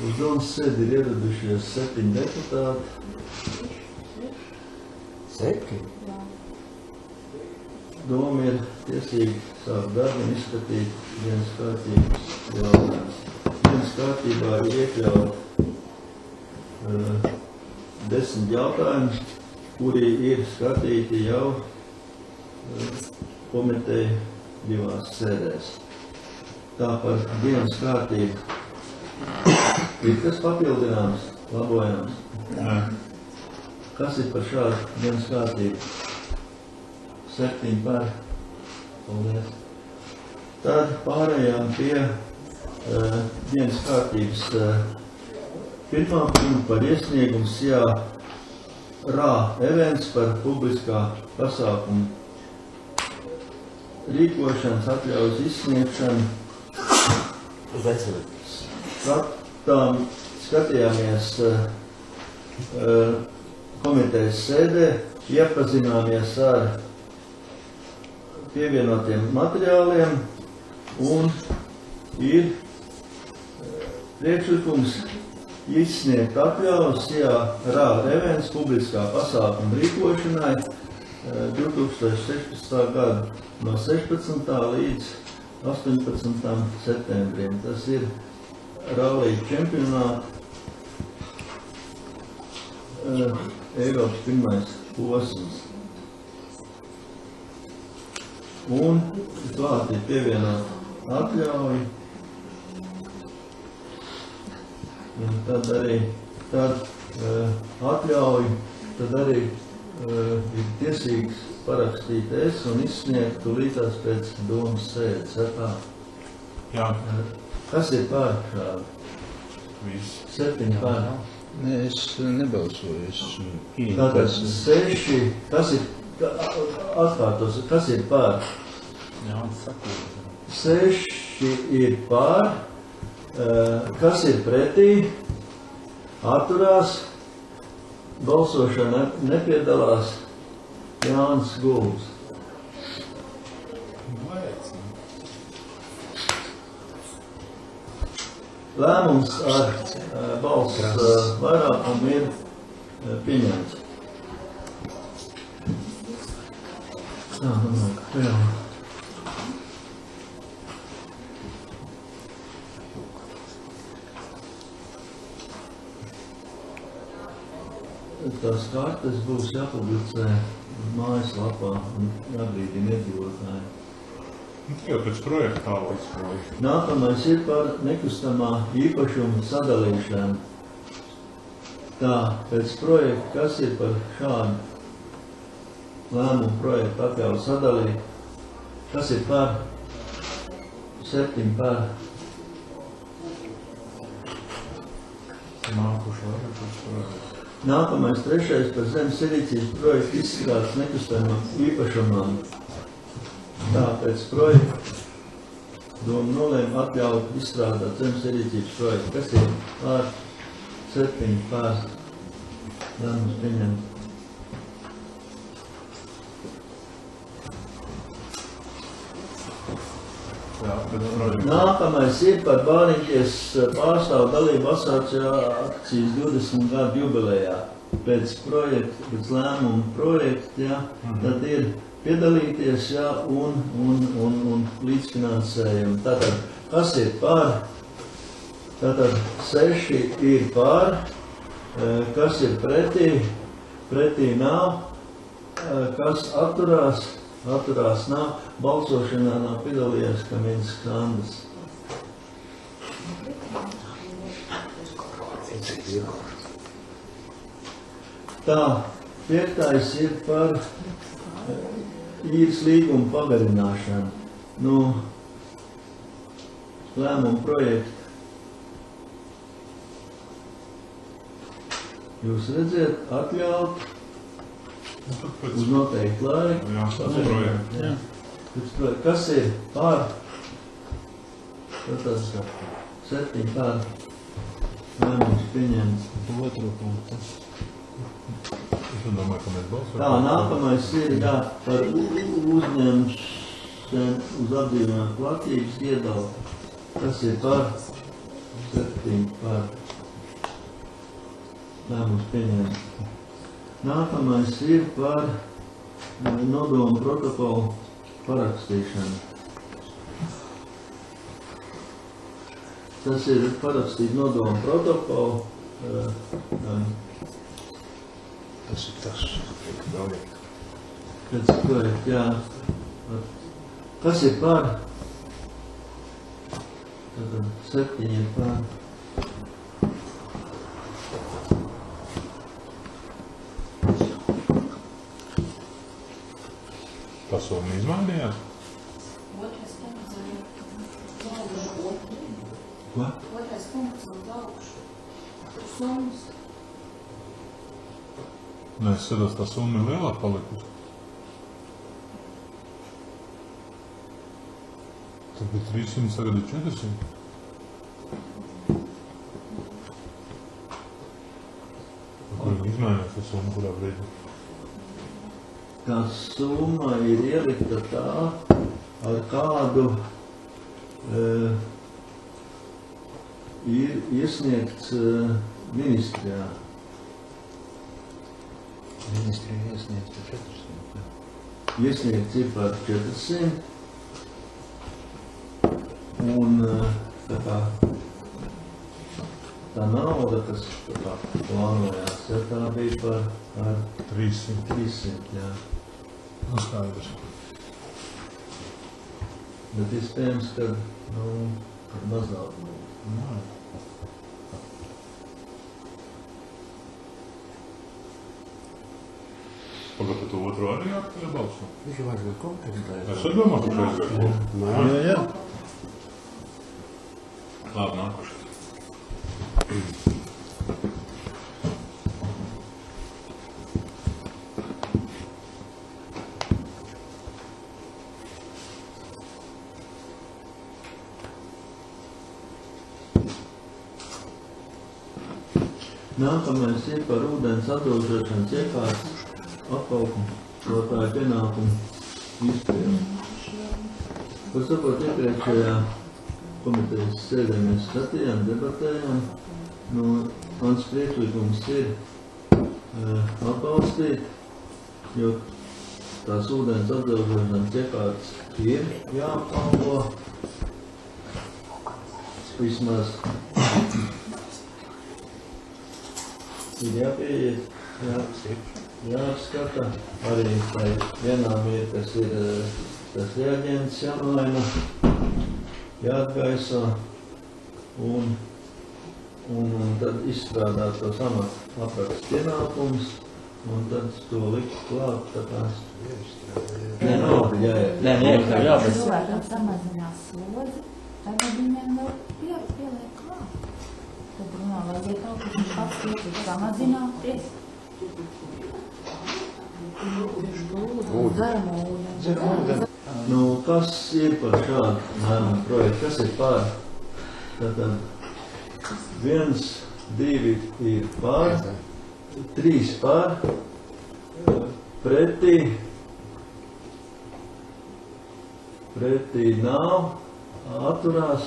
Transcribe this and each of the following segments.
Uz domas sēdi ir ieradušies 7 deputāti. 7? Doma ir tiesīgi sākt darbu un izskatīt dienas kārtības jautājumus. Dienas kārtībā ir iekļaut 10 jautājumus, kuri ir skatīti jau komiteju 2 sēdēs. Tā par dienas kārtību. Ir kas papildināms, labojams? Jā. Kas ir par šādu dienas kārtību? 7 par. Paldies. Tad pārējām pie dienas kārtības pirmā punkta par iesniegums RA events par publiskā pasākumu rīkošanas atļaujas izsniegšanu. Skatījāmies komitejas sēdē, iepazināmies ar pievienotiem materiāliem un ir priekšlikums izsniegt atļaus RA events publiskā pasākuma rīkošanai 2016. gada no 16. līdz 18. septembrim. Tas ir rallija čempionāta Eiropas pirmais posms. Un klāt ir pievienot atļauju. Un tad atļauju, tad arī ir tiesīgs parakstīt un izsniegt tūlītās pēc domas sēdes. Jā. Kas ir pār šādu? 7 pār. Nē, es nebalsoju. Tātad 6, kas ir, atkārtos, kas ir pār? Jā, sakot. 6 ir pār, kas ir pretī, atturās, balsošana nepiedalās Jānis Gulbs. Lēmums ar balsu vairākumu ir pieņemts. Tās kartes būs jāpublicē mājaslapā un jābrīdina iedzīvotāji. Tikai pēc projektā līdz. Nākamais ir par nekustamā īpašuma sadalīšanu. Tā, pēc projekta, kas ir par šādu lēmumu projektu atļauju sadalīt, kas ir par 7 par. Nākamais 3. par zemes ierīcības projektu izstrādes nekustamām īpašumām. Tā, pēc projekta doma nolēma atļaut izstrādāt zemes ierīcības projektu. Kas ir pār 7 pār lēmums pieņemt? Nākamais ir par Bāriņķies pārstāvu dalību asociācijas 20 gadu jubilejā. Pēc projekta, pēc lēmuma projekta, tad ir piedalīties, un līdzfinansējumu. Tātad, kas ir pār? Tātad 6 ir pār, kas ir pretī? Pretī nav, kas atturās? Atturās nav, balsošanā nav piedalījies Kamins Kandas. Tā, 5. ir par īres līguma pagarināšanu. Lēmumu projektu. Jūs redziet, atļaut uz noteiktu laiku. Jā, tas ir projekts. Jā. Kas ir pār? Tas 7 pār. Lēmums pieņemts. Otru punktu. Es domāju, ka mēs balsojam. Tā, nākamais ir par uzņemšanu uz apdzīvinātu platības iedalu. Tas ir pār 7 pār. lēmums pieņemts. Nākamais ir par nodomu protokolu parakstīšanu. Tas ir parakstīt nodomu protokolu. Tas ir tas projekts. Pēc projekta, jā. Kas ir par? Tad 7 ir par. Tā summa izmainījās? Otrais punkts ir augšu. Ko? Otrais punkts ir augšu. Summas. Nē, es skatos, tā summa ir lielāk palikusi. Tad bija 300, tagad ir 400. Kur ir izmainījās tā summa, kurā brīdī? Tā summa ir ielikta tā, ar kādu ir iesniegts ministrijā. Ministrija iesniegts par 400. Iesniegts ir par 400. Un tā nauda, kas plānojās, tā bija par 300, jā. Skaidrs. Bet iespējams, ka mazāk. Pagad, tu otru arī jābalso? Viņš jau vajag kontekstā. Es domāju, ka šeit. Jā. Labi, nākuši. Nākamais ir par ūdens atdrošināšanas iekārtas apkalpotāju pienākumu izpildi. Par sakot, iepriekšējā komitejas sēdē mēs skatījām, debatējām. Mans priekšlikums ir atbalstīt, jo tās ūdens atdrošināšanas iekārtas ir jāapkalpo vismaz. Ir jāpieiet, jāapskata, arī tai vienām ir, kas ir tas reaģents jāmaina, jāatgaisā un tad izstrādāt tos aprakstu pienākumus un tad to likt klāt, tā kā Cilvēkam samazinās slodzi, tagad viņiem vēl pieliek klāt. Tad runā, vajadzēja kaut kas viņš pats tiek samazināties. Dzeramo ūdeni. Kas ir par šādu lēmumu projektu? Kas ir par? Tātad 1, 2 ir par, 3 par, pretī nav, atturās.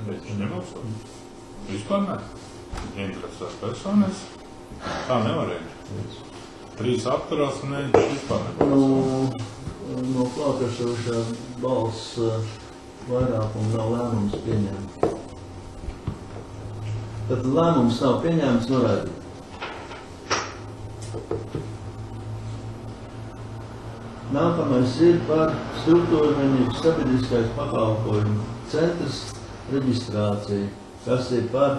Bet viņš nebalso. Vispār ne. Interesēs personas. Tā nevarēja. 3 atturās un viņš vispār nebalso. No klātesošā balss vairākuma nav lēmums pieņemts. Tad lēmums nav pieņemts noraidīt. Nākamais ir par struktūrvienības sabiedriskais pakalpojumu centrs reģistrāciju. Kas ir par?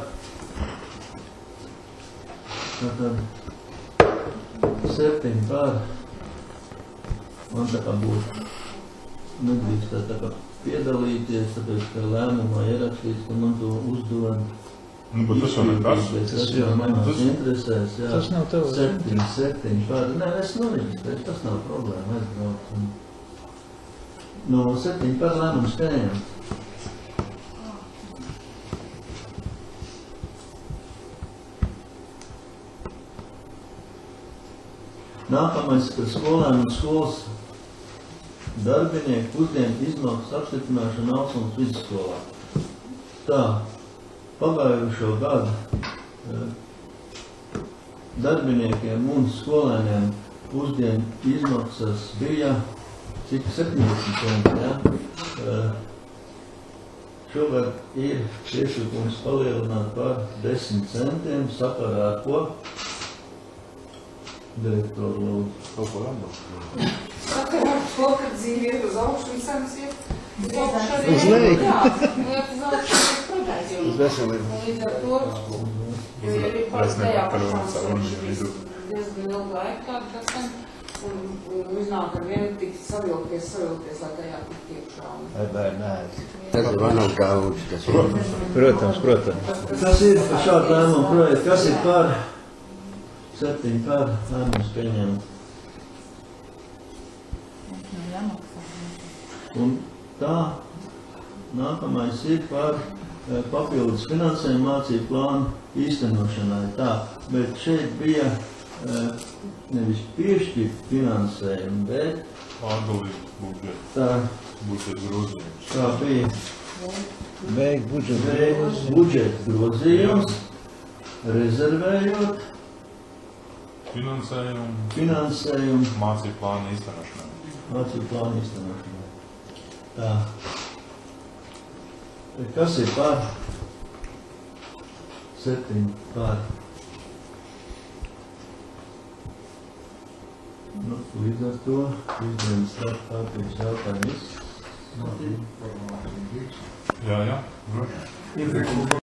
Tātad 7 par. Man tā kā būtu nedrīkst tā kā piedalīties, tāpēc, ka lēmumā ierakstīts, ka man to uzdod. Bet tas jau nekas. Tas jau manās interesēs, jā. Tas nav tev. 7 par. Nē, es nereģistrēšu, tas nav problēma, aizbraukt. 7 par lēmums pieņemts. Nākamais, ka skolēnu un skolas darbinieku pusdienu izmaksas apstiprināšana Alsums vidusskolā. Tā, pagājušo gadu darbiniekiem un skolēniem pusdienu izmaksas bija cik 70 centi, ja? Šogad ir priekšlikums palielināt par 10 centiem sakarā ar ko? Direktoru lūdzu. Kaut ko jābūt. Sakarā ar to, ka dzīve iet uz augšu un cenas iet uz augšu arī. Uz leju. Jā, iet uz augšu arī produkts. Uz veselību. Līdz ar to, jo ir Es pārstējā nevaru pašām savu vidu. diezgan ilgu laiku tādu, kas tam, un iznāk ar vienu tik savilkties, lai tajā tik iekšā. Vai bērni ēd. Tas ir vanam kauds, tas ir. Protams, protams. Kas ir par šādu lēmumu projektu? Kas ir par 7 par lēmumus pieņemt? Un tā nākamais ir par papildus finansējumu mācību plānu īstenošanai. Tā, bet šeit bija nevis piešķirt finansējumu, bet Atdalīt budžetu. tā Grozījums. bija Veikt budžetu. budžeta grozījums, rezervējot finansējumu Mācību plānu īstenošanai. mācību plānu īstenošanai. Tā. Kas ir par? 7 par. Nu, līdz ar to šīs starp kārtības jautājums. Jā.